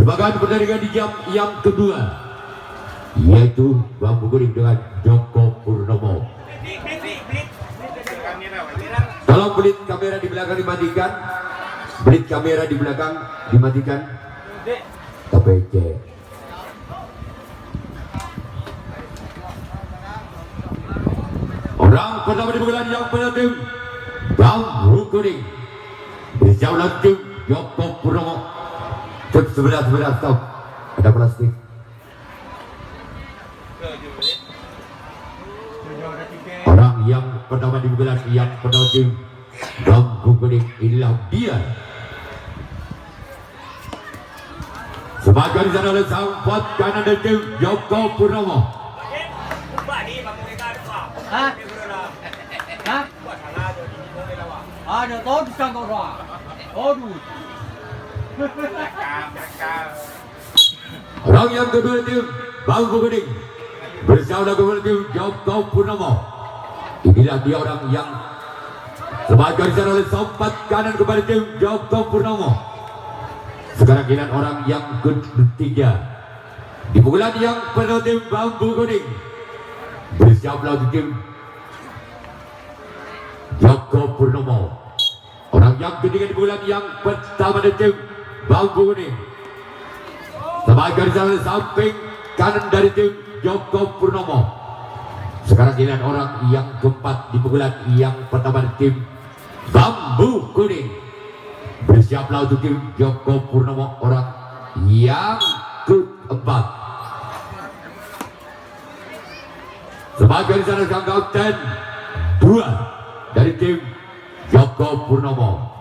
Merupakan pertandingan di jam yang kedua, yaitu bambu kuning dengan Joko Purnomo. Tolong belit kamera di belakang dimatikan. Belit kamera di belakang dimatikan. KPC. Orang pertama di bulan yang penting bambu kuning. Berjauh lagi Joko Purnomo. Sebelah stop. Ada plastik. Orang yang pertama di bulan yang pertama tim bambu kuning, inilah dia. Sebagai di sana oleh sang pot kanan dari tim Joko Purnomo. Hah? Hah? Ada tahu di sana orang. Aduh. Orang yang kedua tim bambu kuning bersama dengan tim Joko Purnomo. Inilah dia orang yang sebagai di sana oleh sempat kanan kepada tim Joko Purnomo. Sekarang giliran orang yang ketiga di pukulan yang penuh tim bambu kuning bersiap lagi tim Joko Purnomo. Orang yang ketiga di pukulan yang pertama dari tim bambu kuning sebagai di sana samping kanan dari tim Joko Purnomo. Sekarang giliran orang yang keempat di pukulan yang pertama dari tim bambu kuning bersiaplah untuk tim Joko Purnomo. Orang yang keempat sebagai di sana sang kapten dua dari tim Joko Purnomo.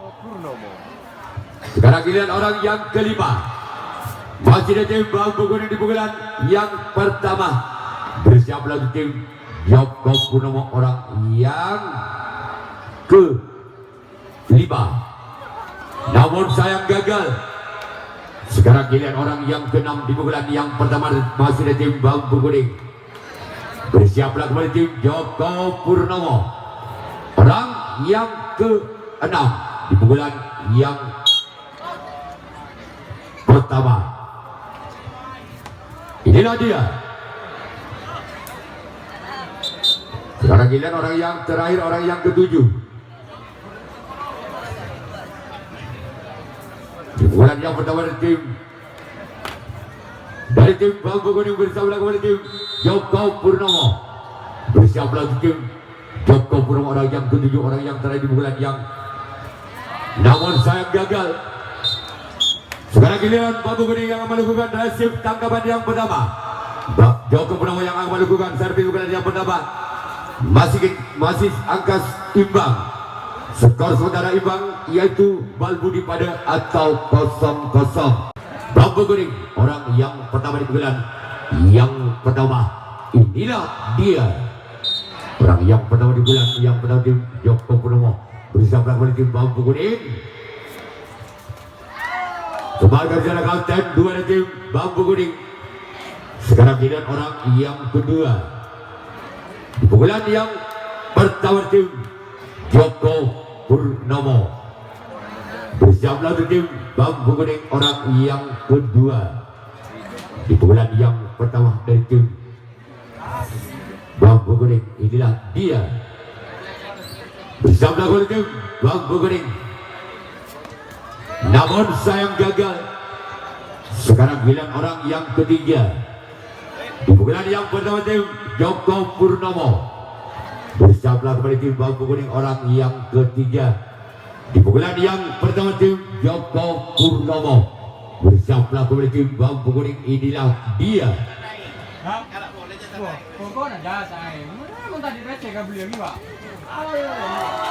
Sekarang giliran orang yang kelima masih dari tim bambu kuning di pukulan yang pertama bersiaplah untuk tim Joko Purnomo. Orang yang kelima, namun sayang gagal. Sekarang giliran orang yang keenam di pukulan yang pertama masih dari tim bambu kuning bersiaplah kembali tim Joko Purnomo. Orang yang keenam di pukulan yang pertama, inilah dia. Sekarang giliran orang yang terakhir, orang yang ketujuh di pukulan yang pertama dari tim bambu kuning bersama kembali tim Joko Purnomo. Bersiaplah tim Joko Purnomo. Orang yang ketujuh, orang yang terakhir di pukulan yang namun sayang gagal. Sekarang giliran bambu kuning yang akan melakukan resip tangkapan yang pertama. Joko Purnomo yang akan melakukan servis pukulan yang pertama. Masih angka imbang. Skor saudara imbang yaitu Balbudi pada atau 0-0. Bambu kuning orang yang pertama di pukulan yang pertama, inilah dia. Orang yang pertama di pukulan yang pertama tim Joko Purnomo bersama kembali tim bambu kuning. Sebagai jalan kapten dua dari tim bambu kuning. Sekarang giliran orang yang kedua di pukulan yang pertama tim Joko Purnomo. Bersiaplah untuk tim bambu kuning. Orang yang kedua di pukulan yang pertama dari tim bambu kuning, inilah dia. Bersiaplah untuk tim bambu kuning, namun sayang gagal. Sekarang giliran orang yang ketiga di pukulan yang pertama tim Joko Purnomo. Bersiaplah kembali tim bambu kuning. Orang yang ketiga di pukulan yang pertama tim Joko Purnomo. Bersiaplah kembali tim bambu kuning, inilah dia.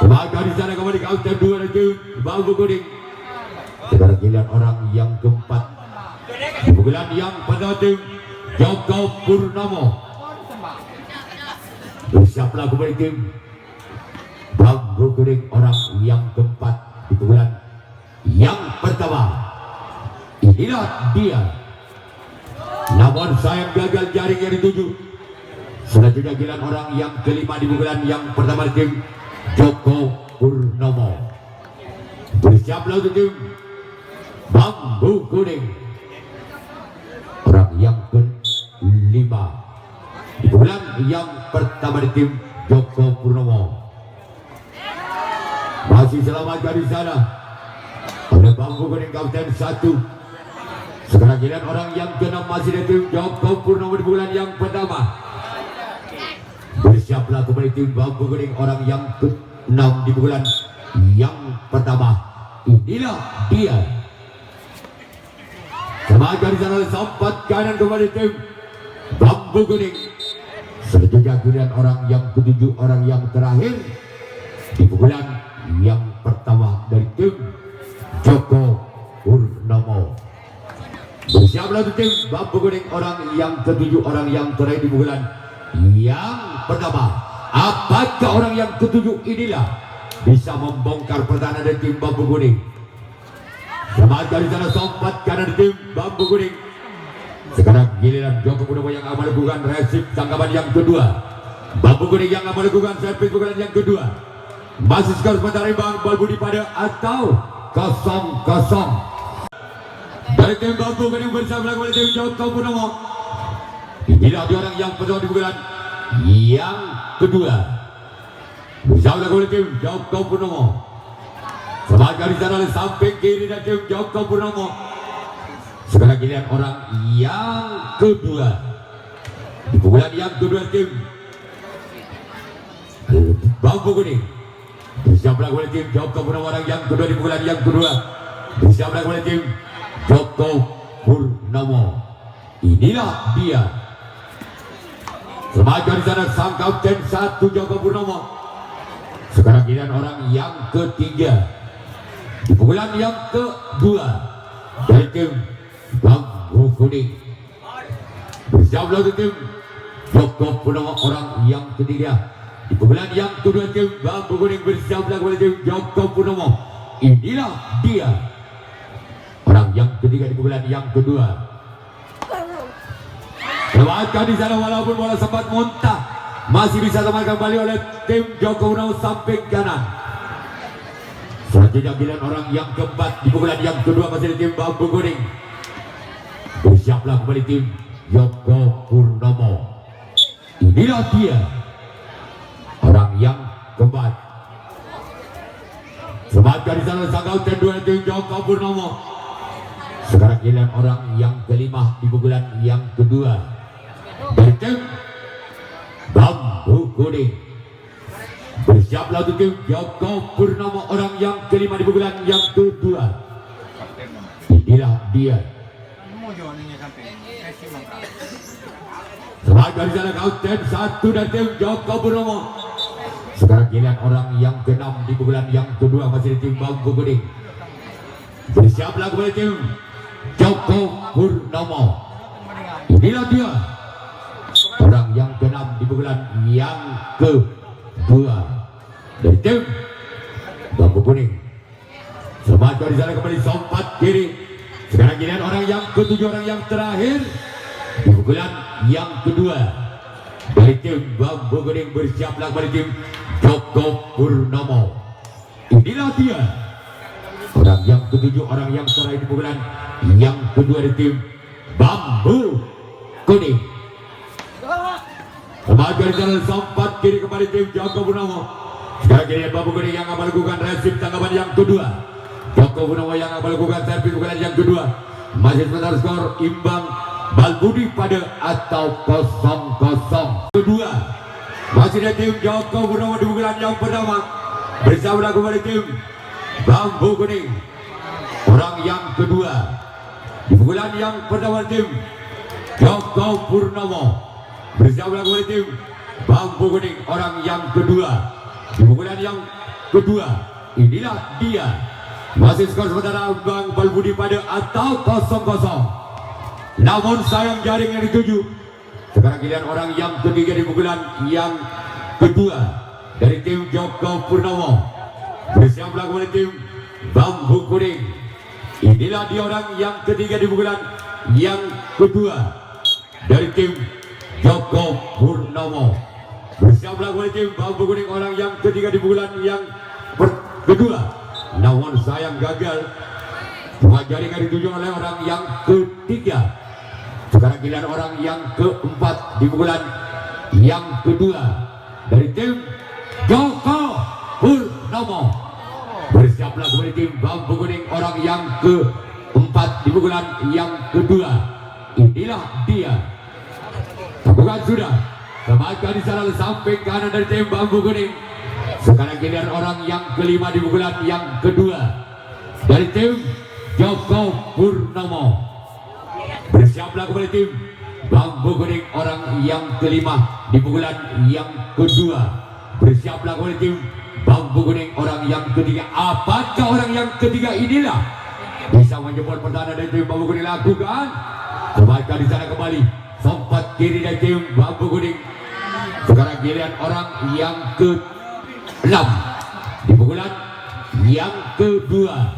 Sebagai di sana kembali kapten dua dari tim bambu kuning. Sekarang giliran orang yang keempat di pukulan yang pertama tim Joko Purnomo. Bersiaplah kembali tim bambu kuning. Orang yang keempat di pukulan yang pertama, inilah dia. Namun sayang gagal, jaring yang dituju. Selanjutnya giliran orang yang kelima di pukulan yang pertama tim Joko Purnomo. Bersiaplah untuk tim bambu kuning. yang pertama di tim Joko Purnomo. Masih selamatkan di sana oleh bambu kuning kapten 1. Sekarang giliran orang yang ke-6 masih di tim Joko Purnomo di bulan yang pertama. Bersiaplah kembali tim bambu kuning orang yang ke-6 di bulan yang pertama. Inilah dia. Semakin di sana sempat kanan kembali tim bambu kuning. Selanjutnya giliran orang yang ke-7, orang yang terakhir di bulan yang pertama dari tim Joko Purnomo. Bersiaplah tim bambu kuning orang yang ke-7, orang yang terakhir di bulan yang pertama. Apakah orang yang ke-7 inilah bisa membongkar pertahanan dari tim bambu kuning? Semakin di sana sompat kanan tim bambu kuning. Sekarang giliran Joko Purnomo yang akan melakukan resip tangkapan yang kedua. Bambu kuning yang akan melakukan servis pukulan yang kedua. Masih skor sementara imbang Balbudi pada atau 0-0 dari tim bambu kuning bersama dengan tim Joko Purnomo. Inilah dia orang yang pertama di pukulan yang kedua bersama dengan tim Joko Purnomo. Semakin di sana samping kiri dan tim Joko Purnomo. Sekarang giliran orang yang kedua di pukulan yang kedua tim bambu kuning. Bersiaplah oleh tim Joko Purnomo orang yang kedua di pukulan yang kedua. Bersiaplah oleh tim Joko Purnomo. Inilah dia. Semakin di sana sang kapten 1 Joko Purnomo. Sekarang giliran orang yang ketiga di pukulan yang kedua dari tim bambu kuning. Bersiaplah oleh tim Joko Purnomo orang yang ketiga di pukulan yang kedua tim bambu kuning. Bersiaplah oleh tim Joko Purnomo. Inilah dia orang yang ketiga di pukulan yang kedua. Lewatkan di sana walaupun bola sempat muntah, masih bisa selamatkan kembali oleh tim Joko Purnomo samping kanan. Selanjutnya giliran orang yang keempat di pukulan yang kedua masih di tim bambu kuning. Bersiaplah kembali tim Joko Purnomo. Inilah dia orang yang keempat. Semakin di sana sang kapten 2 tim Joko Purnomo. Sekarang giliran orang yang kelima di pukulan yang kedua dari tim bambu kuning. Bersiaplah untuk tim Joko Purnomo orang yang kelima di pukulan yang kedua. Inilah dia. Semakin di sana kapten 1 dari tim Joko Purnomo. Sekarang giliran orang yang ke-6 di pukulan yang kedua masih di tim bambu kuning. Bersiaplah kembali tim Joko Purnomo. Inilah dia orang yang ke-6 di pukulan yang kedua dari tim bambu kuning. Semakin di sana kembali sompat kiri. Sekarang giliran orang yang ke-7, orang yang terakhir di pukulan yang kedua dari tim bambu kuning. Bersiaplah kembali tim Joko Purnomo. Inilah dia orang yang ke-7, orang yang terakhir di pukulan yang kedua dari tim bambu kuning. Semakin di sana sompat kiri kembali tim Joko Purnomo. Sekarang giliran bambu kuning yang akan melakukan resip tanggapan yang kedua. Joko Purnomo yang akan melakukan servis pukulan yang kedua. Masih sementara skor imbang Balbudi pada atau 0-0. Kedua masih ada tim Joko Purnomo di pukulan yang pertama. Bersama kembali tim bambu kuning orang yang kedua di pukulan yang pertama tim Joko Purnomo. Bersama kembali tim bambu kuning orang yang kedua di pukulan yang kedua. Inilah dia. Masih skor sementara Bang Balbudi pada atau 0-0. Namun sayang jaring yang dituju. Sekarang giliran orang yang ketiga di pukulan yang kedua dari tim Joko Purnomo. Bersiaplah kembali tim bambu kuning. Inilah dia orang yang ketiga di pukulan yang kedua dari tim Joko Purnomo. Bersiaplah kembali tim bambu kuning orang yang ketiga di pukulan yang kedua. Namun sayang gagal. Cuma jaringan dituju oleh orang yang ketiga. Sekarang giliran orang yang keempat di pukulan yang kedua dari tim Joko Purnomo. Bersiaplah kembali tim Bambu Kuning orang yang keempat di pukulan yang kedua. Inilah dia. Bukan sudah. Kembali di sana samping kanan dari tim Bambu Kuning. Sekarang giliran orang yang kelima di pukulan yang kedua dari tim Joko Purnomo. Bersiaplah kembali tim Bambu Kuning orang yang kelima di pukulan yang kedua. Bersiaplah kembali tim Bambu Kuning orang yang ketiga. Apakah orang yang ketiga inilah bisa menjemput pertahanan dari tim Bambu Kuning? Lakukan. Kembali di sana kembali. Sempat kiri dari tim Bambu Kuning. Sekarang giliran orang yang ke-6 di pukulan yang kedua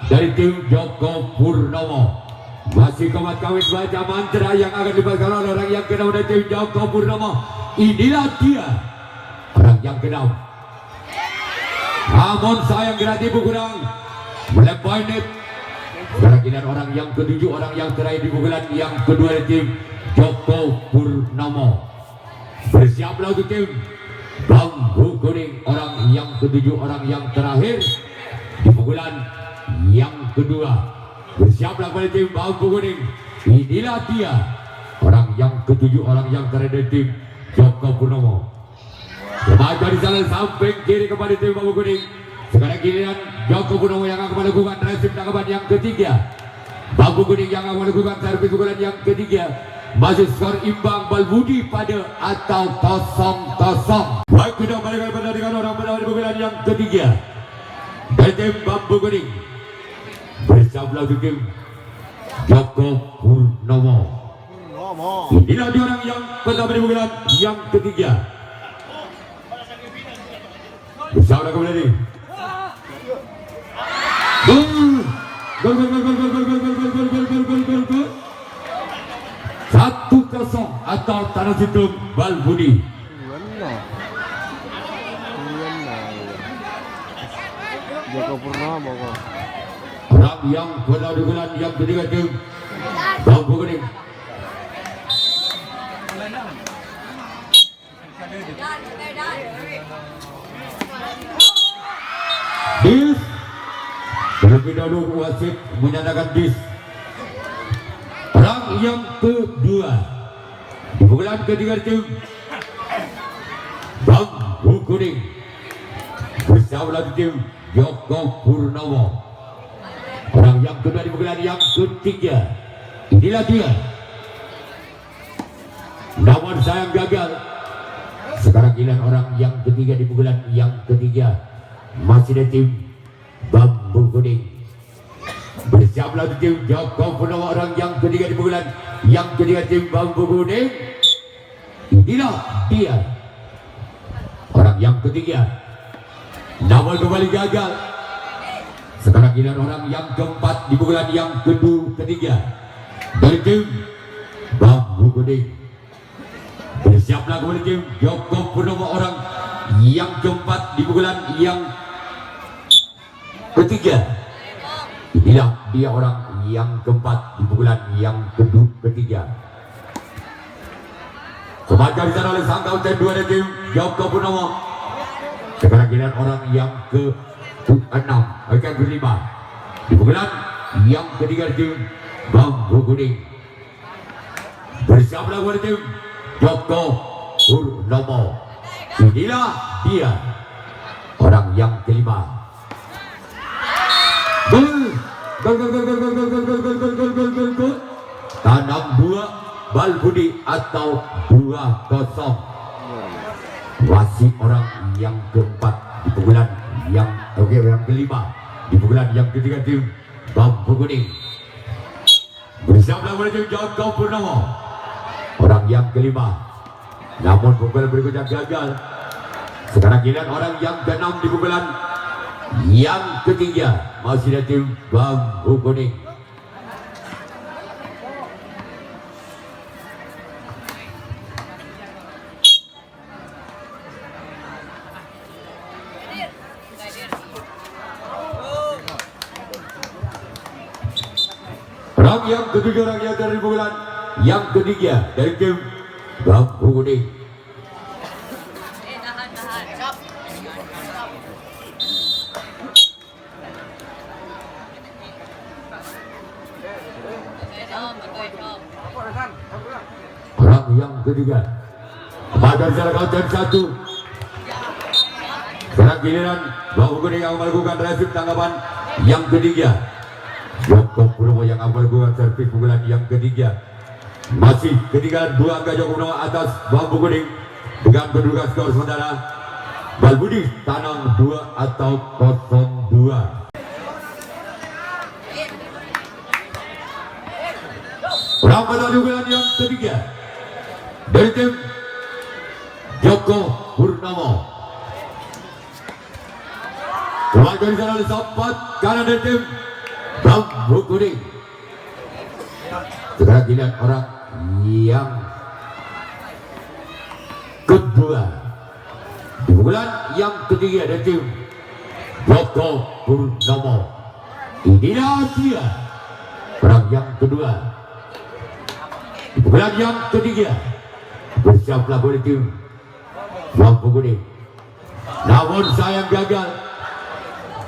dari tim Joko Purnomo. Masih komat kawin baca mantra yang akan dibacakan oleh orang yang ke-6 dari tim Joko Purnomo. Inilah dia orang yang ke-6. Namun sayang gratis kurang melepai net. Sekarang giliran orang yang ke-7, orang yang terakhir di pukulan yang kedua dari tim Joko Purnomo. Bersiaplah untuk tim Bambu Kuning orang yang ke-7, orang yang terakhir di pukulan yang kedua. Bersiaplah pada tim Bambu Kuning. Inilah dia orang yang ke-7, orang yang terakhir dari tim Joko Purnomo. Kembali di sana samping kiri kepada tim Bambu Kuning. Sekarang giliran Joko Purnomo yang akan melakukan resip tangkapan yang ketiga. Bambu Kuning yang akan melakukan servis pukulan yang ketiga. Masih skor imbang Balbudi pada atau 0-0. Baik, kita kembali pertandingan orang menang di pukulan yang ketiga dari tim Bambu Kuning. Bersablah di tim Joko Purnomo. Inilah dia orang yang pertama di pukulan yang ketiga. Bersablah kembali. Gol. 1-0 atau tanah situng Balbudi. Joko Purnomo kok. Orang yang pernah di bulan yang ketiga tim Bambu Kuning. Dis. Terlebih dahulu wasit menyatakan dis. Orang yang kedua di pukulan ketiga tim Bambu Kuning. Bersama tim Joko Purnomo. Orang yang kedua di pukulan yang ketiga. Inilah dia. Namun sayang gagal. Sekarang giliran orang yang ketiga di pukulan yang ketiga. Masih ada tim Bambu Kuning. Bersiaplah tim Joko Purnomo orang yang ketiga di pukulan yang ketiga tim Bambu Kuning. Inilah dia orang yang ketiga. Namun kembali gagal. Sekarang giliran orang yang keempat di pukulan yang ketiga dari tim Bambu Kuning. Bersiaplah kembali tim Joko Purnomo orang yang keempat di pukulan yang ketiga. Inilah dia orang yang keempat di pukulan yang ketiga. Sebagai disana oleh sang kapten dua dari tim Joko Purnomo. Sekarang giliran orang yang ke-6 akan kelima di pukulan yang ketiga tim Bambu Kuning. Bersiaplah kepada tim Joko Purnomo. Inilah dia orang yang kelima. Gol. Tanam buah Balbudi atau 2-0. Wasit orang yang keempat di pukulan yang kelima di pukulan yang ketiga tim Bambu Kuning. Bersama dengan tim Joko Purnomo orang yang kelima. Namun pukulan berikutnya gagal. Sekarang giliran orang yang ke-6 di pukulan yang ketiga. Masih ada tim Bambu Kuning. Orang yang ketujuh, orang yang dari pukulan yang ketiga dari tim Bambu Kuning. Orang yang ketiga pada jarak kautan 1. Sekarang giliran Bambu Kuning yang melakukan resip tanggapan yang ketiga. Joko Purnomo yang melakukan servis pukulan yang ketiga. Masih ketinggalan 2 angka Joko Purnomo atas Bambu Kuning dengan kedudukan skor sementara Balbudi Tanang 2 atau 0-2. Ramadan pukulan yang ketiga dari tim Joko Purnomo. Keluar dari sana sempat kanan dari tim Bambu Kuning. Sekarang dilihat orang yang kedua di pukulan yang ketiga dari tim Joko Purnomo. Inilah dia orang yang kedua di pukulan yang ketiga. Bersiaplah oleh tim Bambu Kuning, namun sayang gagal.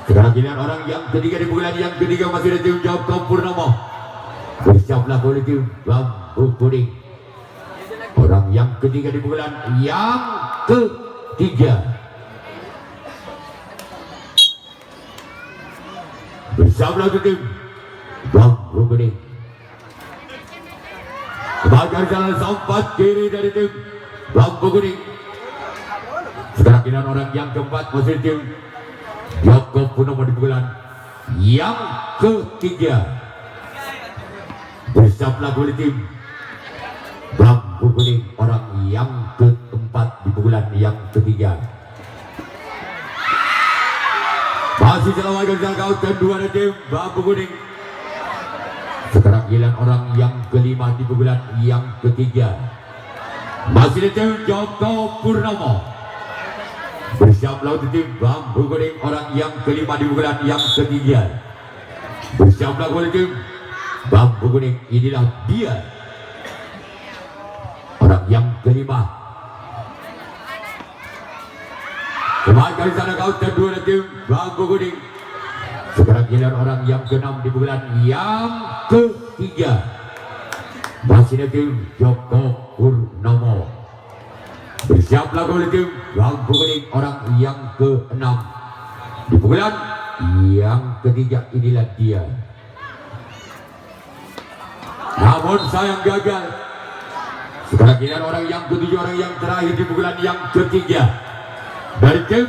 Sekarang giliran orang yang ketiga di pukulan yang ketiga masih dari tim Joko Purnomo. Bersiaplah oleh tim Bambu Kuning. Orang yang ketiga di pukulan yang ketiga. Bersiaplah oleh tim Bambu Kuning. Sebagai jalan sempat kiri dari tim Bambu Kuning. Sekarang giliran orang yang keempat masih dari tim Joko Purnomo di pukulan yang ketiga. Bersiaplah oleh tim Bambu Kuning. Orang yang keempat di pukulan yang ketiga. Masih selama gagal kautan 2 dari tim Bambu Kuning. Sekarang giliran orang yang kelima di pukulan yang ketiga. Masih dari tim Joko Purnomo. Bersiaplah untuk tim Bambu Kuning. Orang yang kelima di pukulan yang ketiga. Bersiaplah oleh tim Bambu Kuning. Inilah dia orang yang kelima. Kembali dari sana kautan 2 dari tim Bambu Kuning. Sekarang giliran orang yang keenam di pukulan yang ketiga. Masih dari tim Joko Purnomo. Bersiaplah oleh tim Bambu Kuning. Orang yang keenam di pukulan yang ketiga. Inilah dia. Namun sayang gagal. Sekarang giliran orang yang ketujuh, orang yang terakhir di pukulan yang ketiga dari tim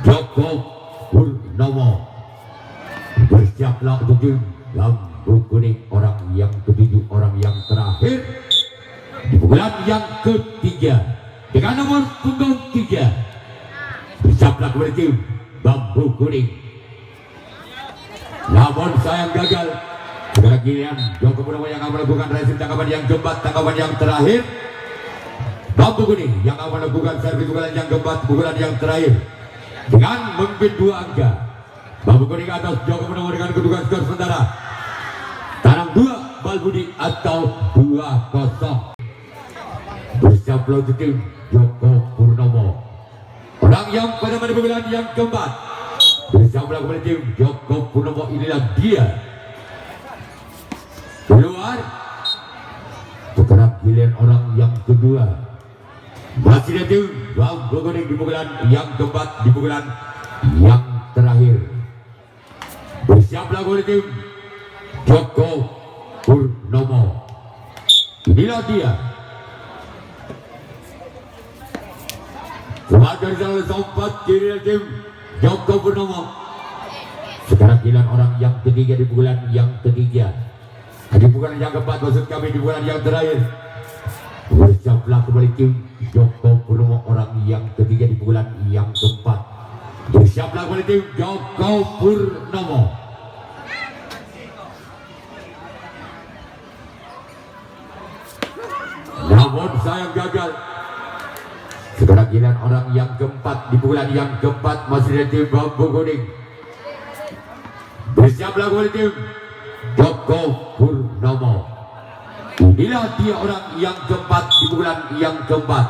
Joko Purnomo. Bersiaplah untuk tim Bambu Kuning. Orang yang ketujuh, orang yang terakhir di pukulan yang ketiga dengan nomor punggung 3. Bersiaplah kepada tim Bambu Kuning. Namun sayang gagal. Sekarang giliran Joko Purnomo yang akan melakukan resip tangkapan yang keempat, tangkapan yang terakhir. Bambu Kuning yang akan melakukan servis pukulan yang keempat, pukulan yang terakhir dengan memimpin 2 angka. Bambu Kuning atas Joko Purnomo dengan kedudukan skor sementara Tanang 2, Balbudi atau 2-0. Bersiaplah untuk tim Joko Purnomo. Orang yang pada pukulan yang keempat. Bersiaplah kepada tim Joko Purnomo. Inilah dia. Keluar. Sekarang giliran orang yang kedua. Masih dari tim Bambu Kuning di pukulan yang keempat, di pukulan yang terakhir. Bersiaplah oleh tim Joko Purnomo. Inilah dia. Kemarin dari sempat kiri dari tim Joko Purnomo. Sekarang giliran orang yang ketiga di pukulan yang ketiga. Di pukulan yang keempat, maksud kami di pukulan yang terakhir. Bersiaplah kembali tim Joko Purnomo. Orang yang ketiga di pukulan yang keempat. Bersiaplah kembali tim Joko Purnomo. Namun sayang gagal. Sekarang giliran orang yang keempat di pukulan yang keempat masih dari tim Bambu Kuning. Bersiaplah kembali tim Joko Purnomo. Inilah dia orang yang keempat di pukulan yang keempat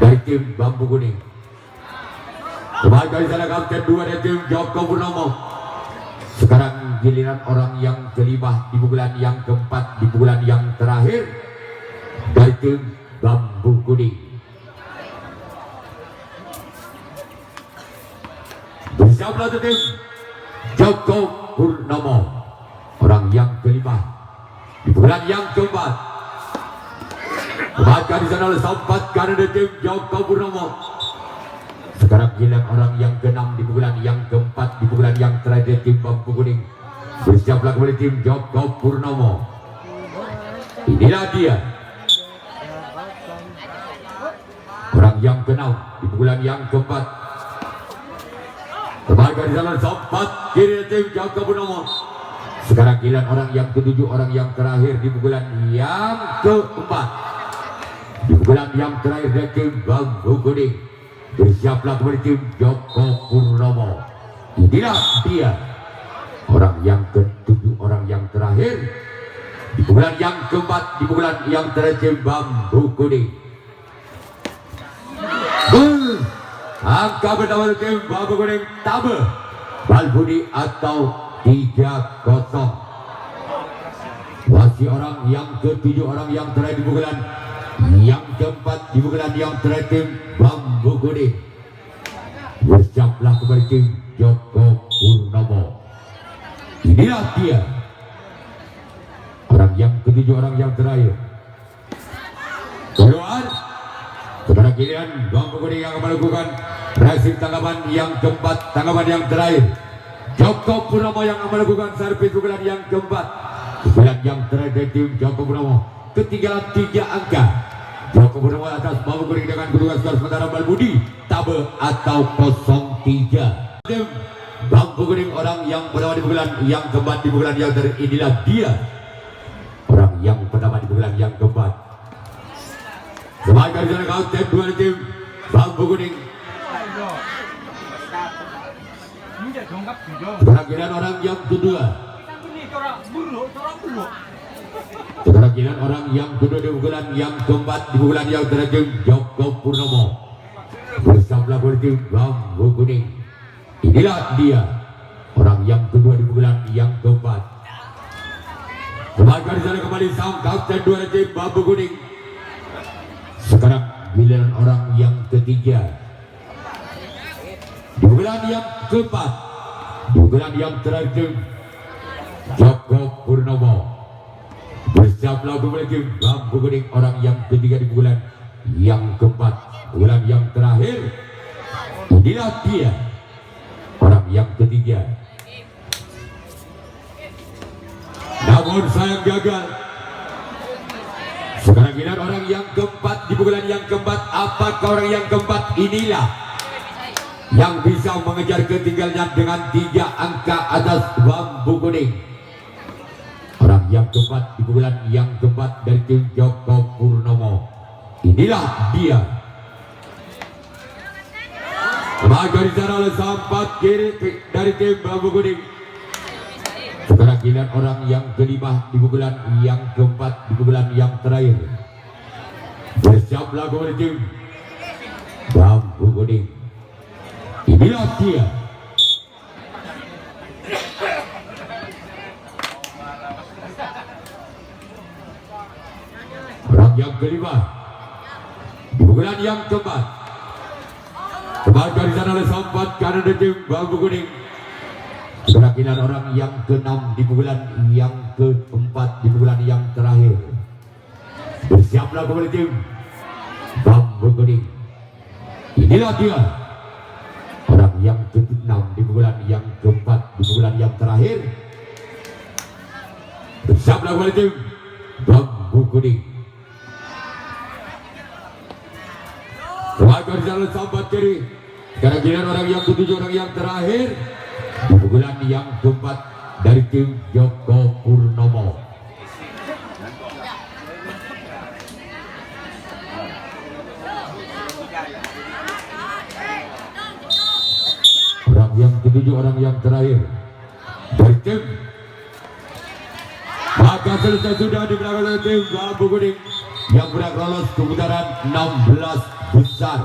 dari tim Bambu Kuning. Kembali dari sana kapten 2 dari tim Joko Purnomo. Sekarang giliran orang yang kelima di pukulan yang keempat, di pukulan yang terakhir dari tim Bambu Kuning. Bersama tim Joko Purnomo, orang yang kelima di pukulan yang keempat. Bahkan di sana sempat karena tim Joko Purnomo. Sekarang giliran orang yang keenam di pukulan yang keempat, di pukulan yang terakhir tim Bambu Kuning. Bersiaplah kembali tim Joko Purnomo. Inilah dia orang yang keenam di pukulan yang keempat. Kembali di sana sempat kiri tim Joko Purnomo. Sekarang giliran orang yang ketujuh, orang yang terakhir di pukulan yang keempat, di pukulan yang terakhir dari tim Bambu Kuning. Bersiaplah kembali tim Joko Purnomo. Inilah dia orang yang ketujuh, orang yang terakhir di pukulan yang keempat, di pukulan yang terakhir tim Bambu Kuning. Angka pertama tim Bambu Kuning tabe Balbudi atau 3-0. Masih orang yang ketujuh, orang yang terakhir di pukulan yang keempat, di pukulan yang terakhir tim Bambu Kuning. Bersiaplah kembali tim Joko Purnomo. Inilah dia orang yang ketujuh, orang yang terakhir. Keluar. Sekarang giliran Bambu Kuning yang akan melakukan reaksi tanggapan yang keempat, tanggapan yang terakhir. Joko Purnomo yang akan melakukan servis pukulan yang keempat, pukulan yang terakhir dari tim Joko Purnomo. Ketinggalan 3 angka. Joko Purnomo atas Bambu Kuning dengan kedudukan skor sementara Balbudi tabe atau 0-3. Tim Bambu Kuning orang yang pertama di pukulan yang keempat, di pukulan yang terakhir. Inilah dia orang yang pertama di pukulan yang keempat. Sebagai dari kau tim dua tim Bambu Kuning. Sekarang giliran orang yang kedua. Sekarang giliran orang yang kedua di pukulan yang keempat, di pukulan yang terakhir Joko Purnomo. Bersama tim Bambu Kuning. Inilah dia orang yang kedua di pukulan yang keempat. Sebagai dari kembali sang kapten dua tim Bambu Kuning. Sekarang giliran orang yang ketiga di pukulan yang keempat, di pukulan yang terakhir Joko Purnomo. Bersiaplah kembali tim Bambu Kuning orang yang ketiga di pukulan yang keempat, pukulan yang terakhir. Inilah dia orang yang ketiga. Namun sayang gagal. Sekarang giliran orang yang keempat di pukulan yang keempat. Apakah orang yang keempat inilah yang bisa mengejar ketinggalan dengan 3 angka atas Bambu Kuning? Orang yang keempat di pukulan yang keempat dari tim Joko Purnomo. Inilah dia. Maka di sana oleh sampat kiri dari tim Bambu Kuning. Sekarang giliran orang yang kelima di pukulan yang keempat, di pukulan yang terakhir. Bersiaplah kembali tim Bambu Kuning. Inilah dia orang yang kelima di pukulan yang keempat. Kembali dari sana oleh sampat karena tim Bambu Kuning. Sekarang orang yang keenam di pukulan yang keempat, di pukulan yang terakhir. Bersiaplah kembali tim Bambu Kuning. Inilah dia orang yang keenam di pukulan yang keempat, di pukulan yang terakhir. Bersiaplah kembali tim Bambu Kuning. Kembali dari sahabat kiri. Sekarang giliran orang yang ketujuh, orang yang terakhir di pukulan yang keempat dari tim Joko Purnomo. Orang yang ketujuh, orang yang terakhir dari tim. Maka selesai sudah di belakang tim Bambu Kuning yang berhak lolos ke putaran 16 besar.